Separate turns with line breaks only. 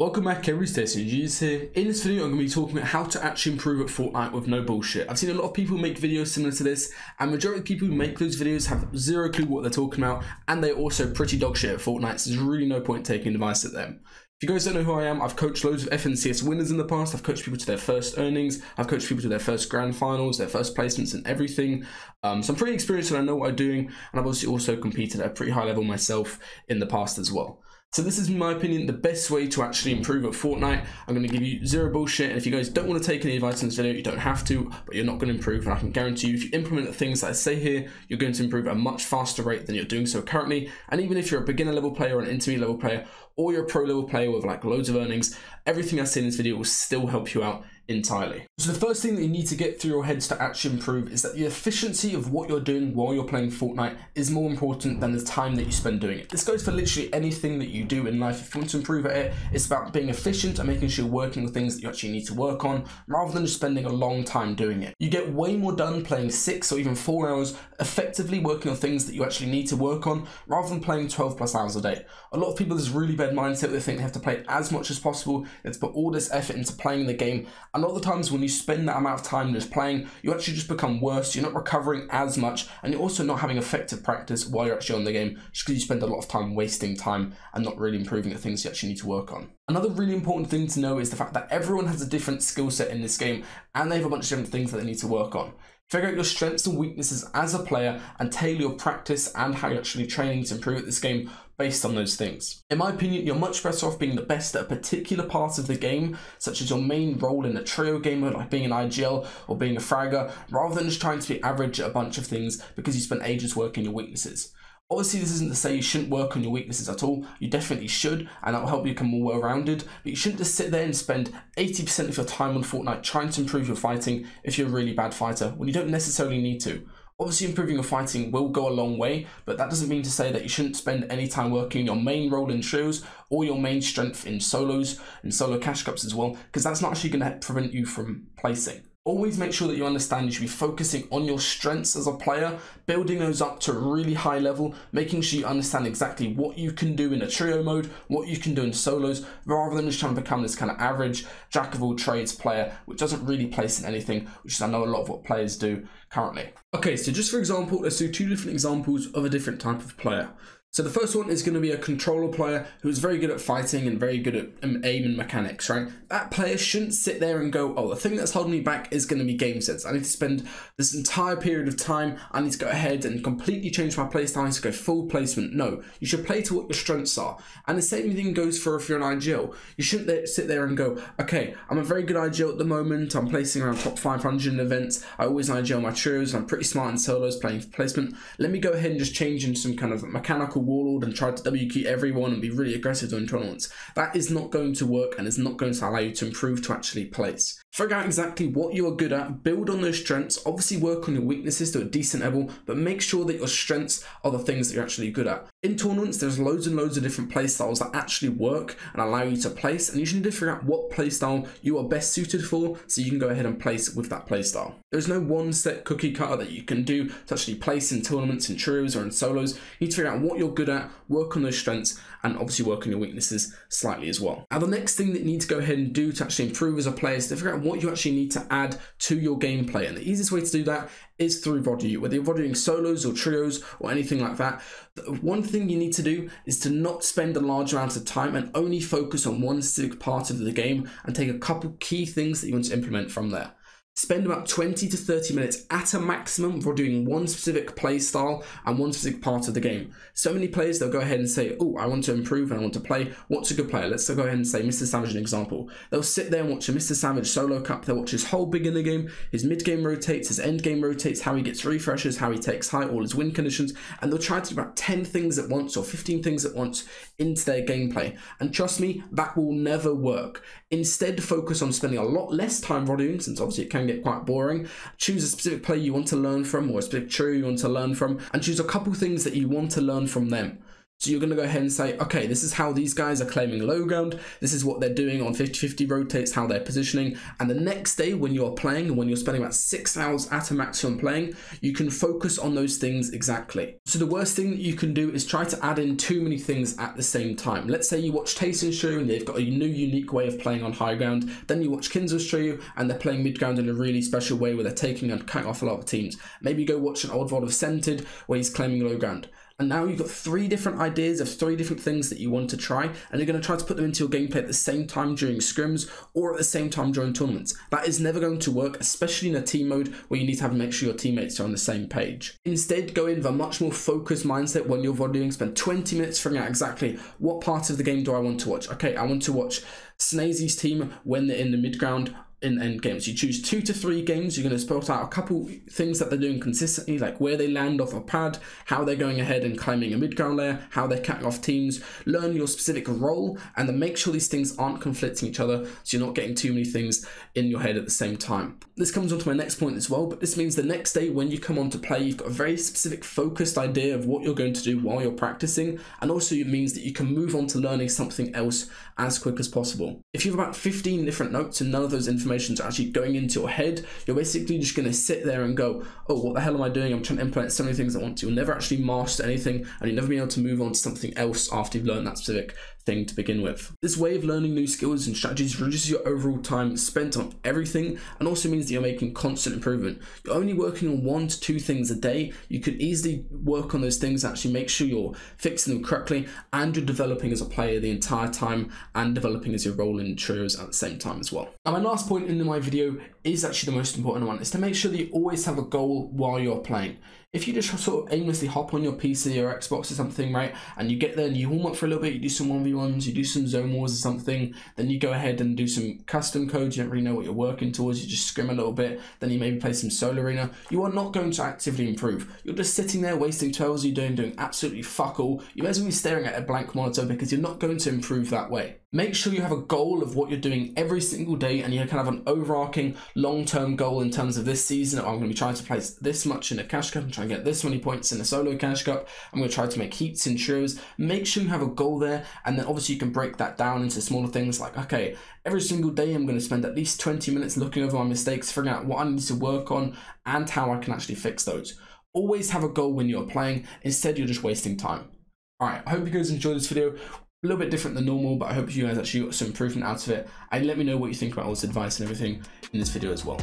Welcome back everyone, DestinysJesus here. In this video I'm going to be talking about how to actually improve at Fortnite with no bullshit. I've seen a lot of people make videos similar to this, and majority of people who make those videos have zero clue what they're talking about, and they're also pretty dog shit at Fortnite, so there's really no point taking advice at them. If you guys don't know who I am, I've coached loads of FNCS winners in the past. I've coached people to their first earnings. I've coached people to their first grand finals, their first placements and everything. So I'm pretty experienced and I know what I'm doing, and I've obviously also competed at a pretty high level myself in the past as well. So this is, in my opinion, the best way to actually improve at Fortnite. I'm going to give you zero bullshit, and if you guys don't want to take any advice in this video, you don't have to, but you're not going to improve, and I can guarantee you if you implement the things that I say here, you're going to improve at a much faster rate than you're doing so currently. And even if you're a beginner level player or an intermediate level player, or you're a pro level player with like loads of earnings, everything I say in this video will still help you out entirely. So the first thing that you need to get through your heads to actually improve is that the efficiency of what you're doing while you're playing Fortnite is more important than the time that you spend doing it. This goes for literally anything that you do in life. If you want to improve at it, it's about being efficient and making sure you're working with things that you actually need to work on, rather than just spending a long time doing it. You get way more done playing 6 or even 4 hours effectively working on things that you actually need to work on, rather than playing 12 plus hours a day. A lot of people have this really bad mindset where they think they have to play as much as possible, they have to put all this effort into playing the game, and a lot of the times when you spend that amount of time just playing, you actually just become worse, you're not recovering as much, and you're also not having effective practice while you're actually on the game, just because you spend a lot of time wasting time and not really improving the things you actually need to work on. Another really important thing to know is the fact that everyone has a different skill set in this game, and they have a bunch of different things that they need to work on. Figure out your strengths and weaknesses as a player and tailor your practice and how you're actually training to improve at this game based on those things. In my opinion, you're much better off being the best at a particular part of the game, such as your main role in a trio gamer, like being an IGL or being a fragger, rather than just trying to be average at a bunch of things because you spent ages working your weaknesses. Obviously, this isn't to say you shouldn't work on your weaknesses at all. You definitely should, and that will help you become more well-rounded. But you shouldn't just sit there and spend 80% of your time on Fortnite trying to improve your fighting if you're a really bad fighter, when you don't necessarily need to. Obviously, improving your fighting will go a long way, but that doesn't mean to say that you shouldn't spend any time working your main role in trios or your main strength in solos and solo cash cups as well, because that's not actually going to prevent you from placing. Always make sure that you understand you should be focusing on your strengths as a player, building those up to a really high level, making sure you understand exactly what you can do in a trio mode, what you can do in solos, rather than just trying to become this kind of average jack of all trades player, which doesn't really place in anything, which is I know a lot of what players do currently. Okay, so just for example, let's do 2 different examples of a different type of player. So the first one is going to be a controller player who is very good at fighting and very good at aim and mechanics, right? That player shouldn't sit there and go, oh, the thing that's holding me back is going to be game sense. I need to spend this entire period of time, I need to go ahead and completely change my playstyle, I need to go full placement. No, you should play to what your strengths are. And the same thing goes for if you're an IGL. You shouldn't sit there and go, okay, I'm a very good IGL at the moment, I'm placing around top 500 in events, I always IGL my trios, I'm pretty smart in solos playing for placement. Let me go ahead and just change into some kind of mechanical warlord and try to WQ everyone and be really aggressive during tournaments. That is not going to work and is not going to allow you to improve to actually place. Figure out exactly what you are good at, build on those strengths, obviously work on your weaknesses to a decent level, but make sure that your strengths are the things that you're actually good at. In tournaments, there's loads and loads of different playstyles that actually work and allow you to place, and you should need to figure out what playstyle you are best suited for so you can go ahead and place with that playstyle. There's no one set cookie cutter that you can do to actually place in tournaments, in trios or in solos. You need to figure out what you're good at, work on those strengths, and obviously work on your weaknesses slightly as well. Now the next thing that you need to go ahead and do to actually improve as a player is to figure out what you actually need to add to your gameplay, and the easiest way to do that is through VOD, whether you're VODing solos or trios or anything like that. One thing you need to do is to not spend a large amount of time and only focus on one specific part of the game and take a couple key things that you want to implement from there. Spend about 20 to 30 minutes at a maximum for doing one specific play style and one specific part of the game. So many players, they'll go ahead and say, oh, I want to improve and I want to play. What's a good player? Let's go ahead and say Mr. Savage, an example. They'll sit there and watch a Mr. Savage solo cup. They'll watch his whole beginner game, his mid game rotates, his end game rotates, how he gets refreshes, how he takes high, all his win conditions, and they'll try to do about 10 things at once or 15 things at once into their gameplay. And trust me, that will never work. Instead, focus on spending a lot less time VODing, since obviously it can get quite boring. Choose a specific player you want to learn from or a specific trio you want to learn from, and choose a couple things that you want to learn from them. So you're going to go ahead and say, okay, this is how these guys are claiming low ground. This is what they're doing on 50-50 rotates, how they're positioning. And the next day when you're playing and when you're spending about 6 hours at a maximum playing, you can focus on those things exactly. So the worst thing that you can do is try to add in too many things at the same time. Let's say you watch Tayson show and they've got a new unique way of playing on high ground. Then you watch Kinzo show you and they're playing mid ground in a really special way where they're taking and cutting off a lot of teams. Maybe you go watch an old VOD of Scented where he's claiming low ground. And now you've got 3 different ideas of 3 different things that you want to try, and you're going to try to put them into your gameplay at the same time during scrims or at the same time during tournaments. That is never going to work, especially in a team mode where you need to make sure your teammates are on the same page. Instead, go in with a much more focused mindset when you're VODing. Spend 20 minutes figuring out exactly what part of the game do I want to watch. Okay, I want to watch Snazy's team when they're in the mid ground. In end games, you choose 2 to 3 games. You're going to spot out a couple things that they're doing consistently, like where they land off a pad, how they're going ahead and climbing a mid-ground layer, how they're cutting off teams. Learn your specific role and then make sure these things aren't conflicting each other, so you're not getting too many things in your head at the same time. This comes on to my next point as well, but this means the next day when you come on to play, you've got a very specific focused idea of what you're going to do while you're practicing, and also it means that you can move on to learning something else as quick as possible. If you have about 15 different notes and none of those information are actually going into your head, you're basically just going to sit there and go, oh, what the hell am I doing? I'm trying to implement so many things I want to. You'll never actually master anything, and you'll never be able to move on to something else after you've learned that specific thing to begin with. This way of learning new skills and strategies reduces your overall time spent on everything, and also means that you're making constant improvement. You're only working on 1 to 2 things a day. You could easily work on those things, actually make sure you're fixing them correctly, and you're developing as a player the entire time and developing as your role in trios at the same time as well. And my last point in my video is actually the most important one, is to make sure that you always have a goal while you're playing. If you just sort of aimlessly hop on your PC or Xbox or something, right, and you get there and you warm up for a little bit, you do some 1v1s, you do some zone wars or something, then you go ahead and do some custom codes, you don't really know what you're working towards, you just scrim a little bit, then you maybe play some solo arena, you are not going to actively improve. You're just sitting there wasting 12 hours you're doing absolutely fuck all. You may as well be staring at a blank monitor because you're not going to improve that way. Make sure you have a goal of what you're doing every single day, and you kind of have an overarching long-term goal in terms of this season. I'm going to be trying to place this much in a cash cup and try and get this many points in a solo cash cup. I'm going to try to make heats in trios. Make sure you have a goal there, and then obviously you can break that down into smaller things like, okay, every single day I'm going to spend at least 20 minutes looking over my mistakes, figuring out what I need to work on and how I can actually fix those. Always have a goal when you're playing. Instead, you're just wasting time. All right, I hope you guys enjoyed this video. A little bit different than normal, but I hope you guys actually got some improvement out of it. And let me know what you think about all this advice and everything in this video as well.